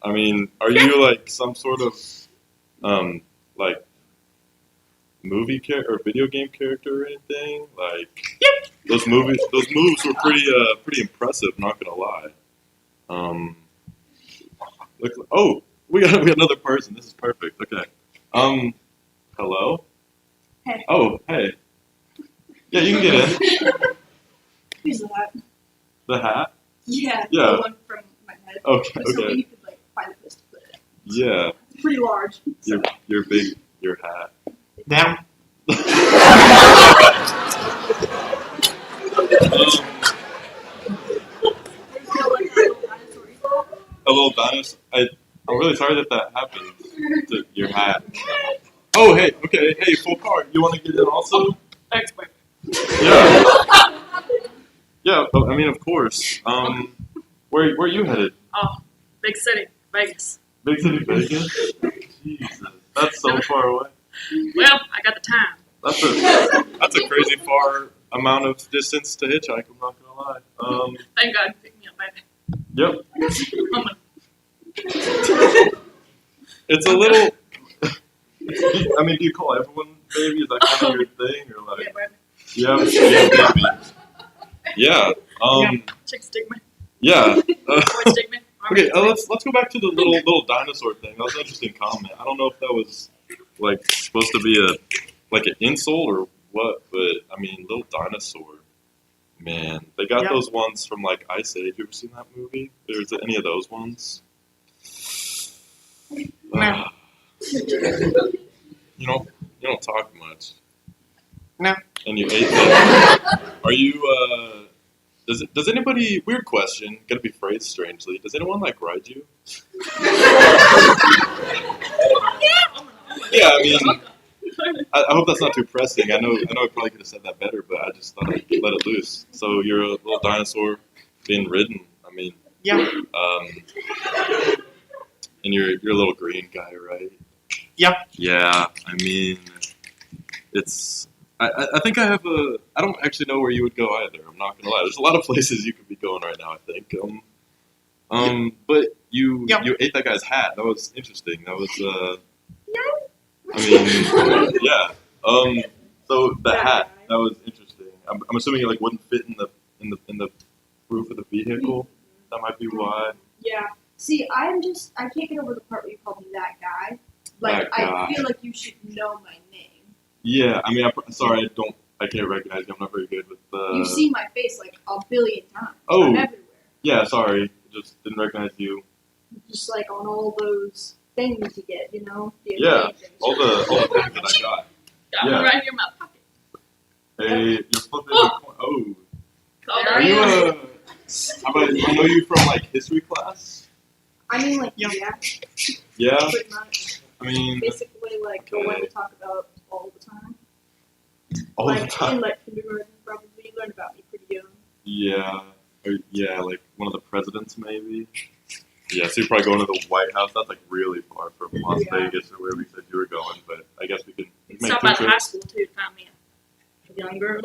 I mean, are you like some sort of like movie character or video game character or anything? Like those moves were pretty impressive. Not gonna lie. Look, oh, we got another person. This is perfect. Okay. Hello.
Hey.
Oh, hey. Yeah, you can get in.
Who's that?
The hat?
Yeah.
Yeah.
The one from my head.
Okay.
I was hoping
Okay.
you could find a place to put it.
Yeah.
It's pretty large. So.
Your hat.
Now.
A little dinosaur. I'm really sorry that happened to your hat. Oh, hey, okay, hey, full car. You want to get in also?
Thanks, quick.
Yeah. Yeah, I mean, of course. Where are you headed?
Oh, big city, Vegas.
Big city Vegas? Jesus, that's so far away.
Well, I got the time.
That's a crazy far amount of distance to hitchhike. I'm not gonna lie.
Thank God you picked me up, baby.
Yep.
I'm gonna-
It's a little. I mean, do you call everyone baby? Is that kind of your thing, or like?
Yeah, baby.
Yeah, baby. Yeah.
Chick stick me.
Yeah.
Boy stick me.
Okay. Let's go back to the little dinosaur thing. That was an interesting comment. I don't know if that was like supposed to be an insult or what, but I mean, little dinosaur. Man, they got
Yep.
those ones from like Ice Age. You ever seen that movie? There's any of those ones?
No.
You don't talk much.
No.
And you ate that. Are you does anybody, weird question, gonna be phrased strangely, does anyone like ride you? Yeah, I mean I hope that's not too pressing. I know I probably could have said that better, but I just thought I'd let it loose. So you're a little dinosaur being ridden. I mean,
Yeah.
And you're a little green guy, right?
Yeah.
Yeah. I mean, it's. I think I have a. I don't actually know where you would go either. I'm not gonna lie. There's a lot of places you could be going right now. I think. But you ate that guy's hat. That was interesting. That was I mean, yeah. So the hat, that was interesting. I'm assuming it like wouldn't fit in the roof of the vehicle. That might be why.
Yeah. See, I can't get over the part where you called me that guy. Like,
That guy.
I feel like you should know my name.
Yeah, I mean, sorry, I can't recognize you. I'm not very good with the.
You've seen my face like a billion times.
Oh.
I'm everywhere.
Yeah, sorry, just didn't recognize you.
Just like on all those things you get, you know? The
Yeah,
annoying things.
all the things that I got.
Got
Yeah.
one right here in my pocket.
Hey, you're flipping.
Oh.
Oh,
Called
are
out.
you I know you from like history class.
I mean, like, yeah,
Yeah,
pretty much.
I mean,
Basically, like, the one we talk about all the time.
all
like,
the time.
in, like, kindergarten, probably. You learned about me pretty young.
Yeah, yeah, like one of the presidents maybe. Yeah, so you're probably going to the White House. That's like really far from Las
Yeah.
Vegas or where we said you were going, but I guess we can
You
make
stop
two
by the high
trips.
school too to find me a young girl.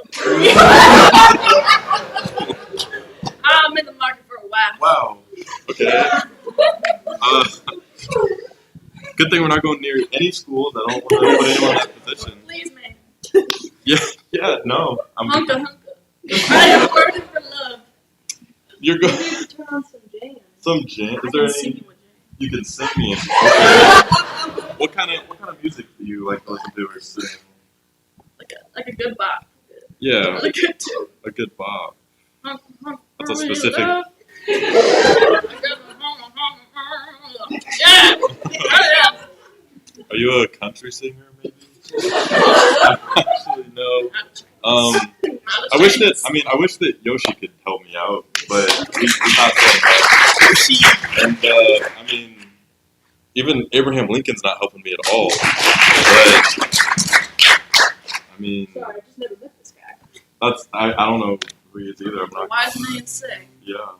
I'm in the market for a wife.
Wow. Okay. Good thing we're not going near any schools. I don't want to put anyone in that position.
Please, man.
Yeah, no.
Hunka, hunka. I am working for love.
You're
You
going.
need to turn on some jams.
Some jam.
I
Is there
can sing
any?
you a jam.
You can sing me. Okay. What kind of music do you like to listen to or sing?
Like a good bop.
Yeah,
Like a good tune.
a good bop.
That's
That's a specific.
Yeah.
Are you a country singer, maybe? Actually, no. I wish that Yoshi could help me out, but he's not so much. And I mean, even Abraham Lincoln's not helping me at all. But I mean,
Sorry, I just never met this guy.
I don't know who he is either. I'm not.
Wise man say.
Yeah.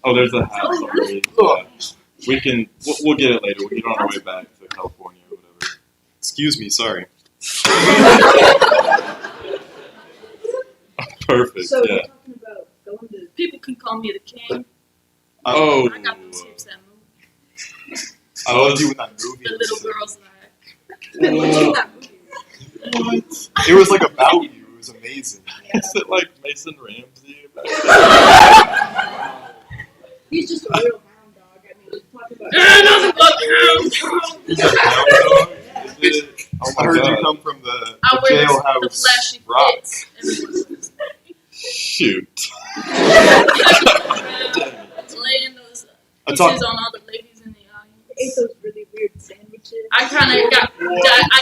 Oh, there's a hat. Sorry. Yeah. We'll get it later. We'll get it on our way back to California or whatever.
Excuse me, sorry.
Perfect.
So
Yeah.
you're talking about going to...
People can call me the king.
Oh.
I got them tips that movie.
I loved you in that movie.
The little girls like.
It was like about you. It was amazing.
Is it like Mason Ramsey?
He's just a real hound dog. I mean, talk about...
Nothing but hounds.
Is it Hound Dog? Is it? Oh
I
my
heard you
God.
come from the
I wear the
jailhouse
flashy
rock.
fits. Everyone's
Shoot.
laying those
I
pieces
talked.
on all the ladies in the
Ate
audience.
those really weird sandwiches.
I kind of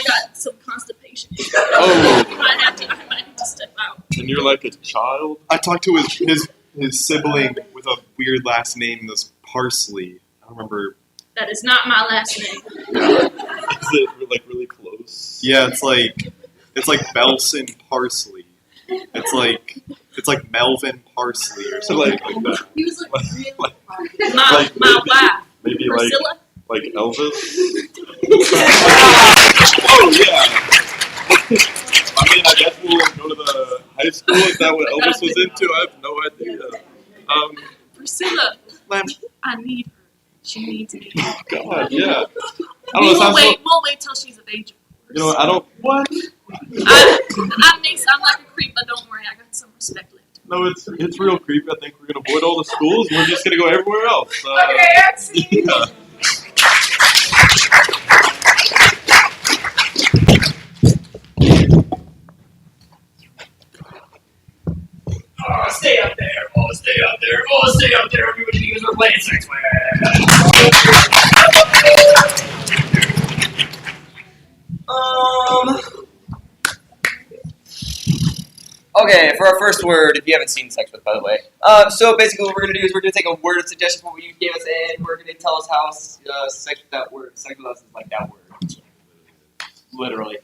got some constipation.
Oh.
I might have to step out.
And you're like a child?
I talked to his sibling with a weird last name. This Parsley. I don't remember.
That is not my last name.
Is it like really close?
Yeah, it's like Belson Parsley. It's like Melvin Parsley or
So
something
like
like that.
He was like really
Like-
hard.
My
maybe-
wife,
Maybe
Priscilla.
like Elvis? Oh yeah. I mean, I guess we'll go to the high school. Is that what Elvis was into? I have no idea.
Priscilla, I need her. She needs me.
Oh God, yeah. I don't know.
We'll
it sounds
we'll wait till she's of age. Of
You know,
course.
I don't. What?
I'm like a creep, but don't worry, I got some respect left.
No, it's real creepy. I think we're gonna avoid all the schools. We're just gonna go everywhere else.
Okay, I see.
Yeah.
Oh, stay up there. Oh, stay up there. Oh, stay up there. Everybody because we're playing sex with. Okay, for our first word, if you haven't seen Sex With, by the way. So basically what we're going to do is we're going to take a word of suggestion from what you gave us, and we're going to tell us how sex with that word. Sex with us is like that word. Literally.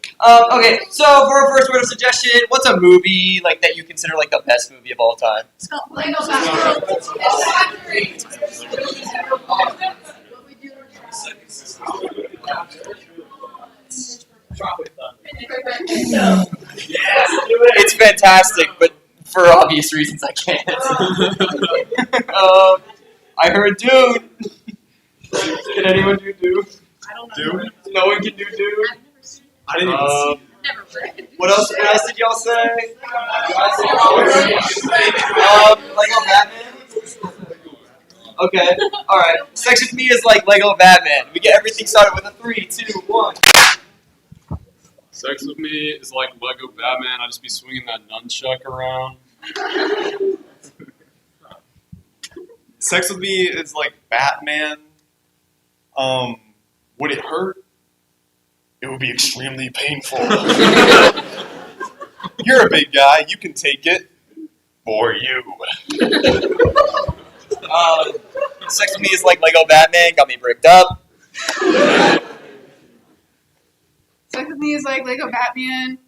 Okay, so for our first word of suggestion, what's a movie like that you consider like the best movie of all time? It's fantastic, but for obvious reasons I can't. I heard Dune. Can anyone do Dune?
I don't
Dude?
No one can do Dude.
I've never seen it.
I didn't even see it.
Never read it.
What else did y'all say? Lego Batman. Okay. All right. Sex with me is like Lego Batman. We get everything started with a 3, 2, 1.
Sex with me is like Lego Batman. I just be swinging that nunchuck around.
Sex with me is like Batman. Would it hurt? It would be extremely painful. You're a big guy. You can take it. Or you.
Sex with me is like Lego Batman. Got me bricked up.
Sex with me is like Lego Batman.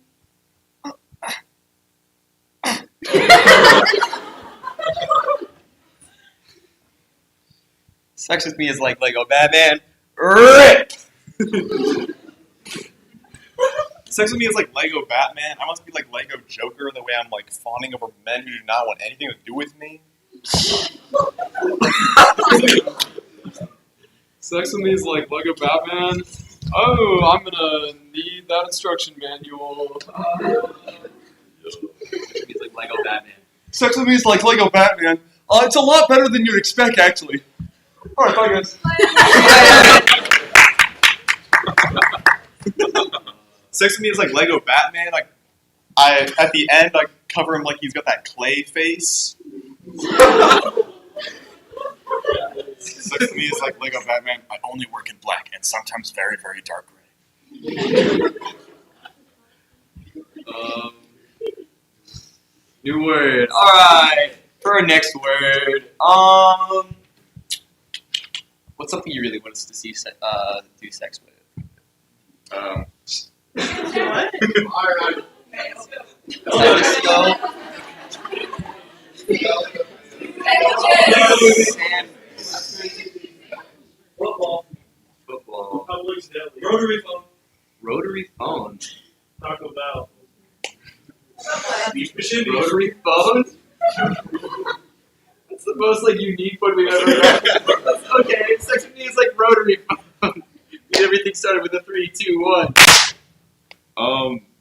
Sex with me is like Lego Batman. RIP!
Sex with me is like Lego Batman. I must be like Lego Joker, the way I'm like fawning over men who do not want anything to do with me.
Sex with me is like Lego Batman. Oh, I'm gonna need that instruction manual.
He's like Lego Batman.
Sex with me is like Lego Batman. It's a lot better than you'd expect, actually. Alright, bye guys. Sex with me is like Lego Batman. Like, at the end, I cover him like he's got that clay face. Sex with me is like Lego Batman. I only work in black and sometimes very, very dark gray.
New word. All right. For our next word, what's something you really want us to see do sex with?
What?
Alright. Let's go. Football.
Publix Deli. Rotary phone.
Rotary phone.
Taco Bell.
Rotary phone? That's the most like unique one we've ever had. Okay, sex with me is like rotary phone. Get everything started with a 3, 2, 1.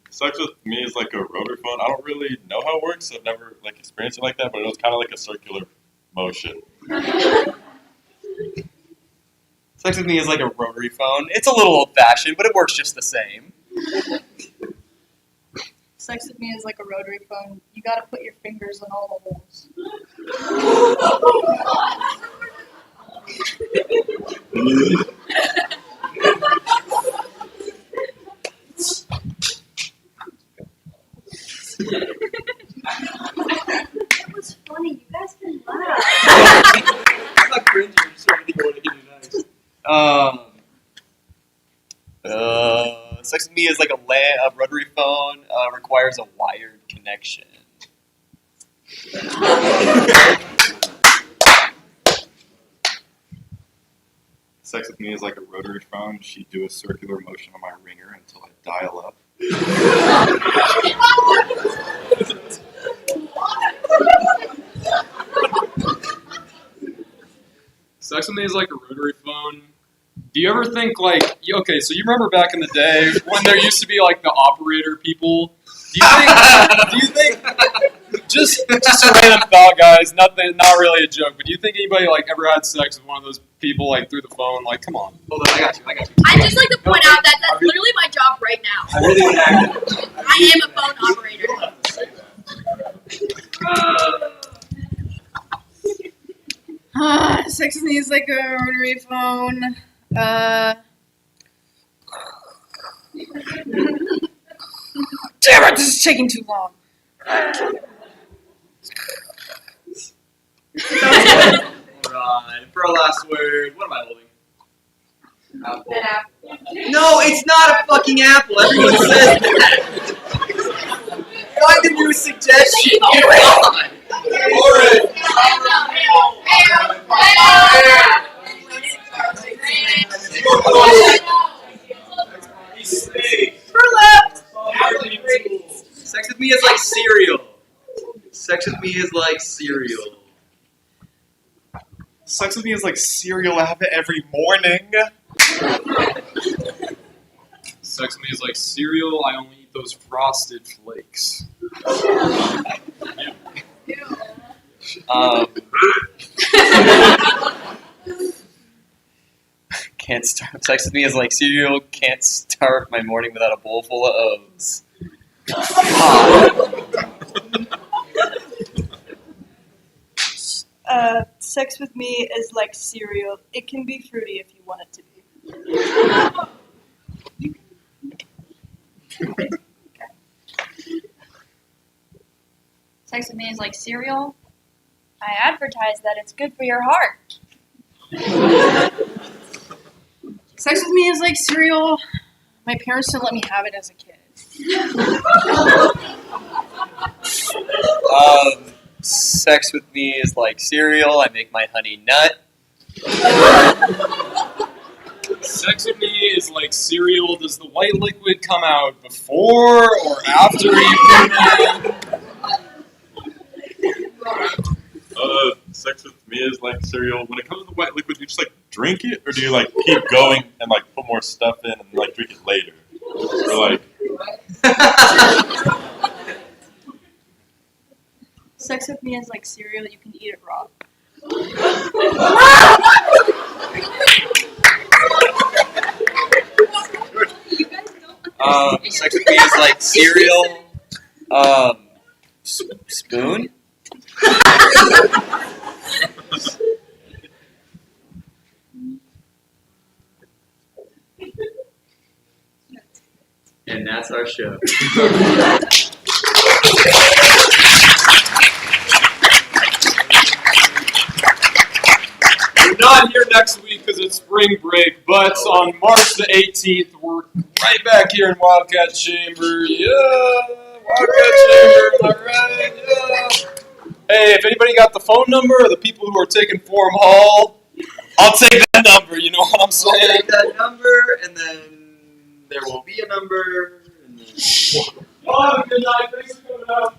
Sex with me is like a rotary phone. I don't really know how it works. I've never like experienced it like that, but it was kind of like a circular motion.
Sex with me is like a rotary phone. It's a little old-fashioned, but it works just the same.
Sex with me is like a rotary phone. You gotta put your fingers in all the holes.
That was funny. You guys can laugh.
I'm not cringing. I'm just trying to think of what I can do next. Sex with me is like a rotary phone. Requires a wired connection.
Sex with me is like a rotary phone. She'd do a circular motion on my ringer until I dial up.
Sex with me is like a rotary phone. Do you ever think like, okay, so you remember back in the day when there used to be like the operator people? Do you think just a random thought, guys, not really a joke, but do you think anybody like ever had sex with one of those people like through the phone? Like, come on.
Hold on, I got you.
I'd just like to point out that that's literally my job right now.
I really want to act.
I am a phone operator.
Sex with me is like a rotary phone. Damn it, this is taking too long.
Alright, for our last word, what am I holding? Apple. No, it's not a fucking apple. Everyone says that. Find a new suggestion. Get on. Sex with me is like cereal. Sex with me is like cereal.
Sex with me is like cereal. I have it every morning.
Sex with me is like cereal. I only eat those frosted flakes.
Can't start. Sex with me is like cereal. Can't start my morning without a bowl full of O's.
Sex with me is like cereal. It can be fruity if you want it to be.
Sex with me is like cereal. I advertise that it's good for your heart.
Sex with me is like cereal. My parents didn't let me have it as a kid.
Sex with me is like cereal. I make my honey nut.
Sex with me is like cereal. Does the white liquid come out before or after you put it in?
Sex with me is like cereal. When it comes to the white liquid, do you just like drink it, or do you like keep going and like put more stuff in and like drink it later, or like?
Sex with me is like cereal. You can eat it raw.
Sex with me is like cereal. Spoon. And that's our show.
We're not here next week because it's spring break, but on March the 18th, we're right back here in Wildcat Chamber. Yeah, Wildcat Chamber, am I right? Yeah. Hey, if anybody got the phone number of the people who are taking Forum Hall, I'll take that number. You know what I'm saying?
I'll take that number, and then there will be a number. And then...
Well, have a good night. Thanks for coming out.